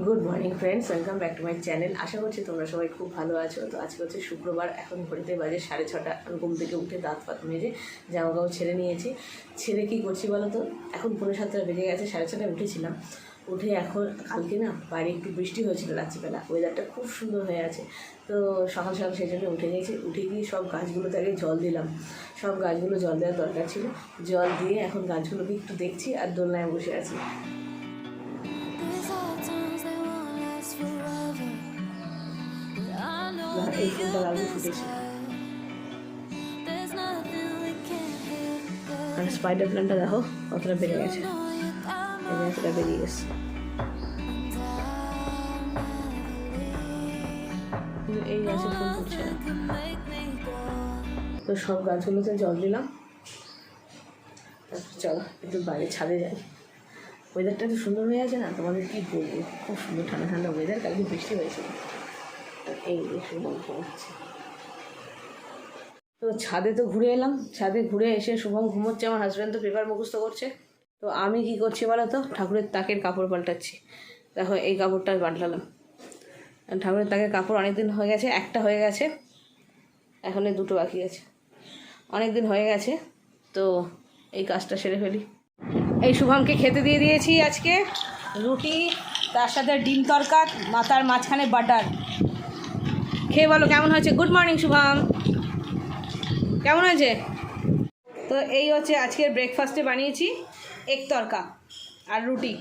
Good morning friends, welcome back to my channel. আশা করছি তোমরা সবাই খুব ভালো আছো। তো আজকে হচ্ছে শুক্রবার, এখন ঘড়িতে বাজে 6:30। আমি ঘুম থেকে উঠে দাঁত ফাত মেজে জামা কাপড় ছেড়ে নিয়েছি। ছেড়ে কী করছি বলো তো, এখন 6:45 বেজে গেছে। 6:30 উঠেছিলাম। উঠে এখন কালকে না বাইরে একটু বৃষ্টি হয়েছিল রাত্রিবেলা, ওয়েদারটা খুব সুন্দর হয়ে আছে। তো সকাল সকাল সেই জন্য উঠে গিয়েছি। উঠে গিয়ে সব গাছগুলোতে আগে জল দিলাম। সব গাছগুলো জল দেওয়ার দরকার ছিল, জল দিয়ে এখন গাছগুলোকে একটু দেখছি আর দোলনায় বসে আছি। এই ফুলটা লালু ফুটেছে আর স্পাইডার প্ল্যান্টটা দেখো কতটা বেড়ে গেছে, এতটা বেরিয়ে গেছে। এই গাছে ফুল ফুটছে না। তো সব গাছগুলোতে জল দিলাম। তারপর চলো একটু বাইরে ছাদে যাই। ওয়েদারটা তো সুন্দর হয়ে আছে না, তোমাদের কী বলবো, খুব সুন্দর ঠান্ডা ঠান্ডা ওয়েদার। কালকে বৃষ্টি হয়েছিল। এই সুন্দর ঘুমাচ্ছে। তো ছাদে তো ঘুরে এলাম। ছাদে ঘুরে এসে শুভম ঘুমোচ্ছে, আমার হাজব্যান্ড তো পেপার মুখস্থ করছে। তো আমি কি করছি বলো তো, ঠাকুরের তাকের কাপড় পাল্টাচ্ছি। দেখো এই কাপড়টা পাল্টালাম। ঠাকুরের তাকের কাপড় অনেক দিন হয়ে গেছে, একটা হয়ে গেছে, এখন এই দুটো বাকি আছে। অনেক দিন হয়ে গেছে, তো এই কাজটা সেরে ফেলি। এই শুভমকে খেতে দিয়ে দিয়েছি আজকে রুটি, তার সাথে ডিম তরকা, মাথার মাঝখানে বাটার। খেয়ে বলো কেমন হয়েছে। গুড মর্নিং শুভম, কেমন হয়েছে? তো এই হচ্ছে আজকের ব্রেকফাস্টে বানিয়েছি এগ তরকা আর রুটি।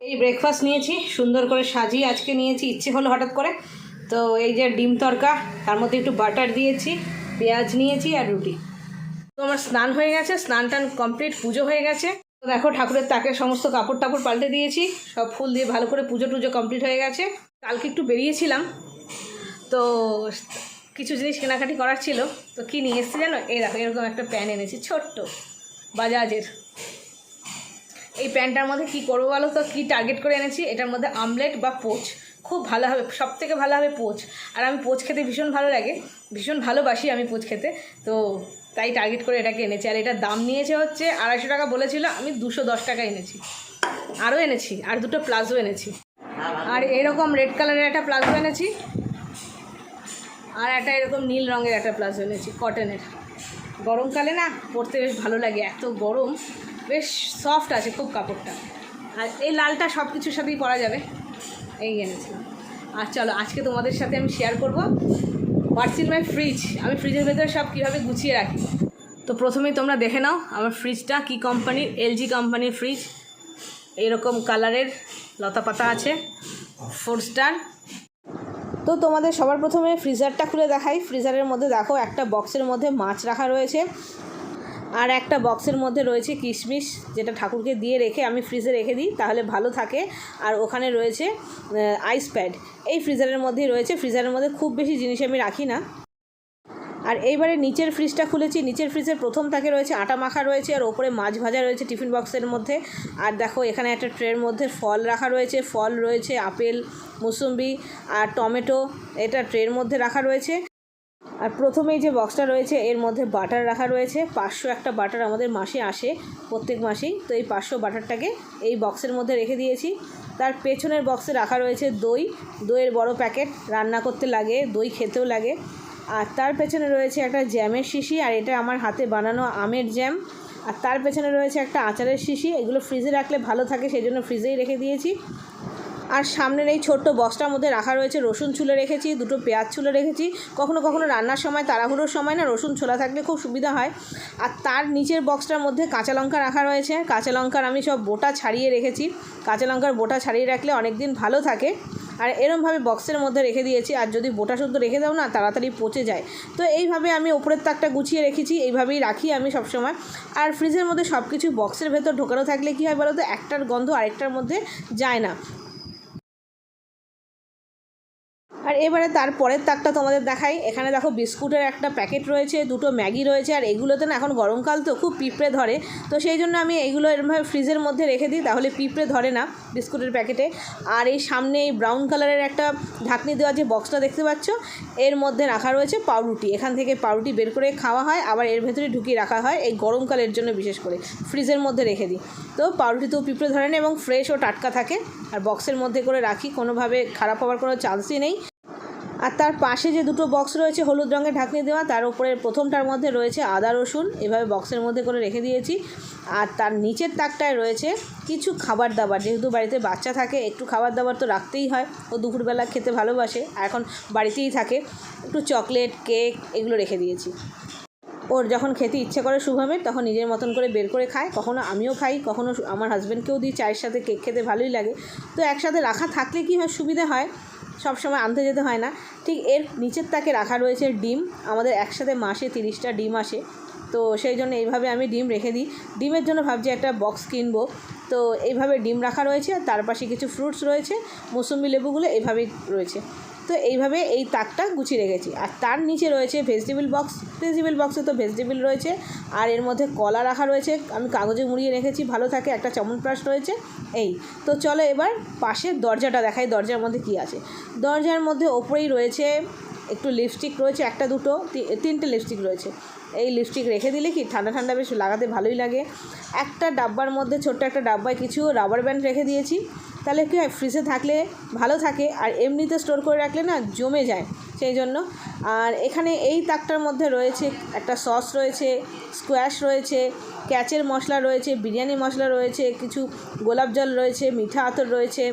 এই ব্রেকফাস্ট নিয়েছি, সুন্দর করে সাজিয়ে আজকে নিয়েছি, ইচ্ছে হলো হঠাৎ করে। তো এই যে ডিম তরকা, তার মধ্যে একটু বাটার দিয়েছি, পেঁয়াজ নিয়েছি আর রুটি। তো আমার স্নান হয়ে গেছে, স্নান টান কমপ্লিট, পুজো হয়ে গেছে। তো দেখো ঠাকুরের তাকের সমস্ত কাপড় টাপড় পাল্টে দিয়েছি, সব ফুল দিয়ে ভালো করে পুজো টুজো কমপ্লিট হয়ে গেছে। কালকে একটু বেরিয়েছিলাম, তো কিছু জিনিস কেনাকাটি করার ছিল। তো কী নিয়ে এসেছি জানো, এই দেখো এরকম একটা প্যান এনেছি ছোট্ট বাজাজের। এই প্যানটার মধ্যে কী করবো বলো তো, কী টার্গেট করে এনেছি, এটার মধ্যে আমলেট বা পোচ খুব ভালো হবে, সব থেকে ভালো হবে পোচ। আর আমি পোচ খেতে ভীষণ ভালো লাগে, ভীষণ ভালোবাসি আমি পোচ খেতে। তো তাই টার্গেট করে এটাকে এনেছি। আর এটার দাম নিয়েছে হচ্ছে 250 টাকা বলেছিল, আমি 210 টাকা এনেছি। আরও এনেছি, আর দুটো প্লাজো এনেছি। আর এরকম রেড কালারের একটা প্লাজো এনেছি, আর একটা এরকম নীল রঙের একটা প্লাজো এনেছি কটনের। গরমকালে না পরতে বেশ ভালো লাগে, এত গরম, বেশ সফট আছে খুব কাপড়টা। আর এই লালটা সব কিছুর সাথেই পরা যাবে, এই এনেছিলাম। আর চলো আজকে তোমাদের সাথে আমি শেয়ার করবো হোয়াটস ইন মাই ফ্রিজ। আমি ফ্রিজের ভেতরে সব কীভাবে গুছিয়ে রাখি। তো প্রথমেই তোমরা দেখে নাও আমার ফ্রিজটা কী কোম্পানির, এলজি কোম্পানির ফ্রিজ। এইরকম কালারের লতা পাতা আছে, 4 স্টার। তো তোমাদের সবার প্রথমে ফ্রিজারটা খুলে দেখাই। ফ্রিজারের মধ্যে দেখো একটা বক্সের মধ্যে মাছ রাখা রয়েছে, আর একটা বক্সের মধ্যে রয়েছে কিশমিশ, যেটা ঠাকুরকে দিয়ে রেখে আমি ফ্রিজে রেখে দিই, তাহলে ভালো থাকে। আর ওখানে রয়েছে আইস প্যাড, এই ফ্রিজারের মধ্যেই রয়েছে। ফ্রিজারের মধ্যে খুব বেশি জিনিস আমি রাখি না। আর এইবারে নিচের ফ্রিজটা খুলেছি। নিচের ফ্রিজের প্রথম তাকে রয়েছে আটা মাখা রয়েছে, আর ওপরে মাছ ভাজা রয়েছে টিফিন বক্সের মধ্যে। আর দেখো এখানে একটা ট্রের মধ্যে ফল রাখা রয়েছে, ফল রয়েছে আপেল, মুসুম্বি আর টমেটো, এটা ট্রের মধ্যে রাখা রয়েছে। আর প্রথমেই যে বক্সটা রয়েছে এর মধ্যে বাটার রাখা রয়েছে। 500 একটা বাটার আমাদের মাসে আসে, প্রত্যেক মাসেই। তো এই 500 বাটারটাকে এই বক্সের মধ্যে রেখে দিয়েছি। তার পেছনের বক্সে রাখা রয়েছে দই, দইয়ের বড় প্যাকেট, রান্না করতে লাগে, দই খেতেও লাগে। আর তার পেছনে রয়েছে একটা জ্যামের শিশি, আর এটা আমার হাতে বানানো আমের জ্যাম। আর তার পেছনে রয়েছে একটা আচারের শিশি। এগুলো ফ্রিজে রাখলে ভালো থাকে, সেই জন্য ফ্রিজেই রেখে দিয়েছি। আর সামনের এই ছোট্ট বক্সটার মধ্যে রাখা রয়েছে রসুন ছুলে রেখেছি, দুটো পেঁয়াজ ছুলে রেখেছি। কখনো কখনো রান্নার সময়, তাড়াহুড়োর সময় না রসুন ছোলা থাকলে খুব সুবিধা হয়। আর তার নিচের বক্সটার মধ্যে কাঁচা লঙ্কা রাখা রয়েছে। কাঁচা লঙ্কার আমি সব বোটা ছাড়িয়ে রেখেছি, কাঁচা লঙ্কার বোটা ছাড়িয়ে রাখলে অনেক দিন ভালো থাকে। আর এরমভাবে বক্সের মধ্যে রেখে দিয়েছি। আর যদি বোটা শুদ্ধ রেখে দাও না, তাড়াতাড়ি পচে যায়। তো এইভাবে আমি ওপরের তাকটা গুছিয়ে রেখেছি, এইভাবেই রাখি আমি সবসময়। আর ফ্রিজের মধ্যে সব কিছু বক্সের ভেতর ঢোকানো থাকলে কী হয় বলো তো, একটার গন্ধ আরেকটার মধ্যে যায় না। আর এবারে তারপরের তাকটা তোমাদের দেখাই। এখানে দেখো বিস্কুটের একটা প্যাকেট রয়েছে, দুটো ম্যাগি রয়েছে। আর এগুলোতে না এখন গরমকাল তো খুব পিঁপড়ে ধরে, তো সেই জন্য আমি এইগুলো এরকমভাবে ফ্রিজের মধ্যে রেখে দিই, তাহলে পিঁপড়ে ধরে না বিস্কুটের প্যাকেটে। আর এই সামনে এই ব্রাউন কালারের একটা ঢাকনি দেওয়া যে বক্সটা দেখতে পাচ্ছ, এর মধ্যে রাখা রয়েছে পাউরুটি। এখান থেকে পাউরুটি বের করে খাওয়া হয়, আবার এর ভেতরে ঢুকিয়ে রাখা হয় এই গরমকালের জন্য, বিশেষ করে ফ্রিজের মধ্যে রেখে দিই। তো পাউরুটিতেও পিঁপড়ে ধরে না এবং ফ্রেশ ও টাটকা থাকে। আর বক্সের মধ্যে করে রাখি, কোনোভাবে খারাপ হওয়ার কোনো চান্সই নেই। আর তার পাশে যে দুটো বক্স রয়েছে হলুদ রঙের ঢাকনি দেওয়া, তার উপরে প্রথমটার মধ্যে রয়েছে আদা রসুন, এভাবে বক্সের মধ্যে করে রেখে দিয়েছি। আর তার নিচের তাকটায় রয়েছে কিছু খাবার দাবার, যেহেতু বাড়িতে বাচ্চা থাকে একটু খাবার দাবার তো রাখতেই হয়, ও দুপুরবেলা খেতে ভালোবাসে, আর এখন বাড়িতেই থাকে, একটু চকলেট কেক এগুলো রেখে দিয়েছি। ওর যখন খেতে ইচ্ছে করে শুভমের, তখন নিজের মতন করে বের করে খায়, কখনো আমিও খাই, কখনো আমার হাজব্যান্ডকেও দিই, চায়ের সাথে কেক খেতে ভালোই লাগে। তো একসাথে রাখা থাকলে কি হয়, সুবিধা হয়, সব সময় আনতে যেতে হয় না। ঠিক এর নিচের তাকে রাখা রয়েছে ডিম, আমাদের একসাথে মাসে 30টা ডিম আসে, তো সেই জন্য এইভাবে আমি ডিম রেখে দিই। ডিমের জন্য ভাবছি একটা বক্স কিনবো, তো এইভাবে ডিম রাখা রয়েছে। আর তার পাশে কিছু ফ্রুটস রয়েছে, মৌসুমি লেবুগুলো এইভাবেই রয়েছে। তো এইভাবে এই তাকটা গুছিয়ে রেখেছি। আর তার নিচে রয়েছে ভেজিটেবিল বক্স, ভেজিটেবিল বক্সে তো ভেজিটেবিল রয়েছে, আর এর মধ্যে কলা রাখা রয়েছে, আমি কাগজে মুড়িয়ে রেখেছি, ভালো থাকে, একটা চামচ রয়েছে। এই তো চলো এবার পাশের দরজাটা দেখাই, দরজার মধ্যে কি আছে। দরজার মধ্যে ওপরেই রয়েছে একটু লিপস্টিক রয়েছে, একটা দুটো 3টে লিপস্টিক রয়েছে। এই লিপস্টিক রেখে দিলে কি ঠান্ডা ঠান্ডা বেশ লাগাতে ভালোই লাগে। একটা ডাব্বার মধ্যে, ছোট্ট একটা ডাব্বায় কিছু রাবার ব্যান্ড রেখে দিয়েছি, তাহলে কী হয়, ফ্রিজে থাকলে ভালো থাকে, আর এমনিতে স্টোর করে রাখলে না জমে যায়, সেই জন্য। আর এখানে এই তাকটার মধ্যে রয়েছে একটা সস রয়েছে, স্কোয়াশ রয়েছে, ক্যাচের মশলা রয়েছে, বিরিয়ানি মশলা রয়েছে, কিছু গোলাপ জল রয়েছে, মিঠা আতর রয়েছে,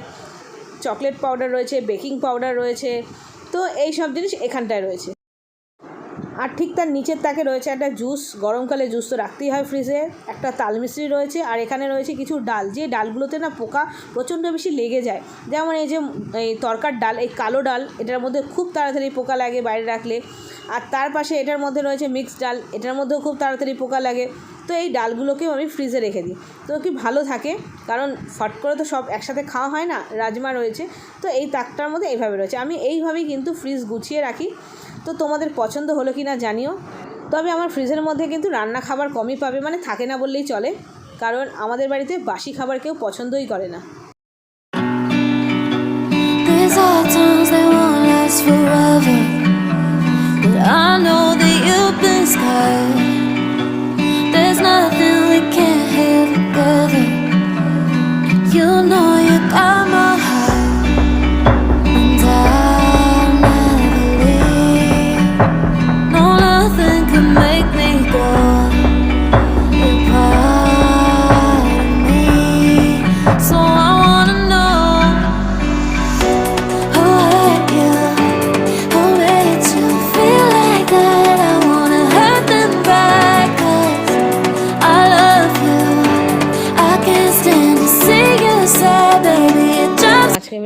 চকলেট পাউডার রয়েছে, বেকিং পাউডার রয়েছে। তো এই সব জিনিস এখানটায় রয়েছে। আর ঠিক তার নিচের তাকে রয়েছে একটা জুস, গরমকালে জুস তো রাখতেই হয় ফ্রিজে, একটা তাল মিশ্রি রয়েছে। আর এখানে রয়েছে কিছু ডাল, যে ডালগুলোতে না পোকা প্রচণ্ড বেশি লেগে যায়, যেমন এই যে এই তরকার ডাল, এই কালো ডাল, এটার মধ্যে খুব তাড়াতাড়ি পোকা লাগে বাইরে রাখলে। আর তার পাশে এটার মধ্যে রয়েছে মিক্সড ডাল, এটার মধ্যেও খুব তাড়াতাড়ি পোকা লাগে। তো এই ডালগুলোকেও আমি ফ্রিজে রেখে দিই, তো কি ভালো থাকে, কারণ ফট করে তো সব একসাথে খাওয়া হয় না। রাজমা রয়েছে, তো এই তাকটার মধ্যে এইভাবে রয়েছে। আমি এইভাবেই কিন্তু ফ্রিজ গুছিয়ে রাখি। তো তোমাদের পছন্দ হলো কি না জানিও। তবে আমার ফ্রিজের মধ্যে কিন্তু রান্না খাবার কমই পাবে, মানে থাকে না বললেই চলে, কারণ আমাদের বাড়িতে বাসি খাবার কেউ পছন্দই করে না।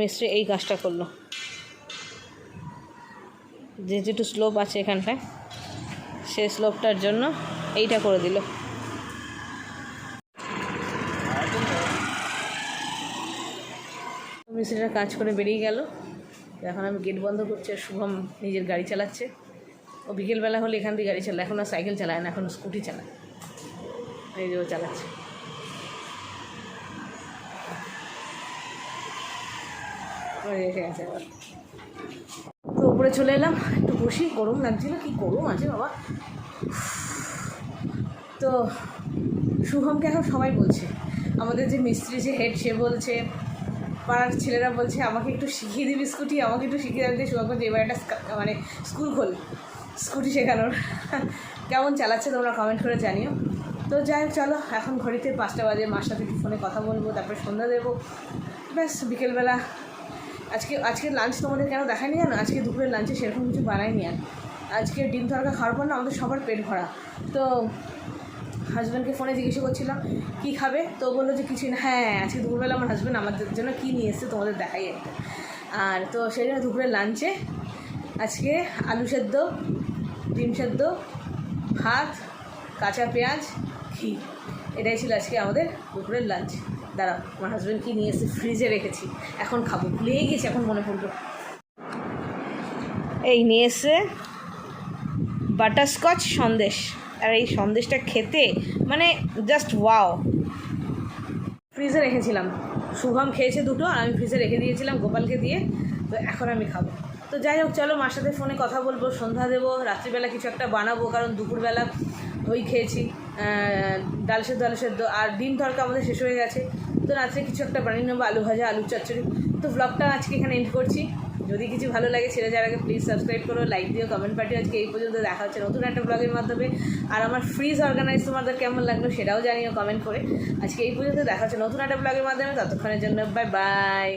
মিস্ত্রি এই কাজটা করলো, যেটু স্লোপ আছে এখানটায়, সেই স্লোপটার জন্য এইটা করে দিল। মিস্ত্রিটা কাজ করে বেরিয়ে গেল, এখন আমি গেট বন্ধ করছি। আর শুভম নিজের গাড়ি চালাচ্ছে, ও বিকেলবেলা হলে এখান থেকে গাড়ি চালায়, এখন আর সাইকেল চালায় না, এখন স্কুটি চালায়, এই যে ও চালাচ্ছে। রেখে গেছে আবার। তো উপরে চলে এলাম, একটু বসি, গরম লাগছিল, কি গরম আছে বাবা। তো শুভমকে এখন সবাই বলছে, আমাদের যে মিস্ত্রি যে হেড, সে বলছে, পাড়ার ছেলেরা বলছে আমাকে একটু শিখিয়ে দিবি স্কুটি, আমাকে একটু শিখিয়ে দিতে। শুভমকে যে এবার একটা মানে স্কুল খোল স্কুটি শেখানোর। কেমন চালাচ্ছে তোমরা কমেন্ট করে জানিও। তো যাই হোক, চলো এখন ঘড়িতে 5টা বাজে, মার সাথে একটু ফোনে কথা বলবো, তারপরে সন্ধ্যা দেবো, ব্যাস বিকেলবেলা। আজকে লাঞ্চ তোমাদের কেন দেখায়নি জানো, আজকে দুপুরের লাঞ্চে সেরকম কিছু বানাইনি। আর আজকে ডিম তরকা খাওয়ার পর না আমাদের সবার পেট ভরা। তো হাজব্যান্ডকে ফোনে জিজ্ঞাসা করছিলাম কী খাবে, তো বললো যে কিছু না। হ্যাঁ, আজকে দুপুরবেলা আমার হাজব্যান্ড আমাদের জন্য কী নিয়ে এসছে তোমাদের দেখাই একটা। আর তো সেই জন্য দুপুরের লাঞ্চে আজকে আলু সেদ্ধ, ডিম সেদ্ধ, ভাত, কাঁচা পেঁয়াজ, ঘি, এটাই ছিল আজকে আমাদের দুপুরের লাঞ্চ। দাঁড়াও, আমার হাজব্যান্ড কী নিয়ে এসে ফ্রিজে রেখেছি, এখন খাবো, ভুলেই গেছি, এখন মনে পড়লো। এই নিয়ে এসে বাটারস্কচ সন্দেশ, আর এই সন্দেশটা খেতে মানে জাস্ট ওয়াও। ফ্রিজে রেখেছিলাম, শুভম খেয়েছে দুটো, আর আমি ফ্রিজে রেখে দিয়েছিলাম গোপালকে দিয়ে, তো এখন আমি খাবো। তো যাই হোক, চলো মার সাথে ফোনে কথা বলবো, সন্ধ্যা দেবো, রাত্রিবেলা কিছু একটা বানাবো, কারণ দুপুরবেলা ওই খেয়েছি ডাল সেদ্ধ, আর ডিম তরকা আমাদের শেষ হয়ে গেছে, তো রাত্রে কিছু একটা বানিয়ে নেবো, আলু ভাজা, আলু চচ্চড়ি। তো ব্লগটা আজকে এখানে এন্ড করছি। যদি কিছু ভালো লাগে ছেড়ে যাওয়ার আগে প্লিজ সাবস্ক্রাইব করো, লাইক দিও, কমেন্ট পাঠিও। আজকে এই পর্যন্ত, দেখা হচ্ছে নতুন একটা ব্লগের মাধ্যমে। আর আমার ফ্রিজ অর্গানাইজ তোমাদের কেমন লাগলো সেটাও জানিও কমেন্ট করে। আজকে এই পর্যন্ত, দেখা হচ্ছে নতুন একটা ব্লগের মাধ্যমে। ততক্ষণের জন্য বাই বাই।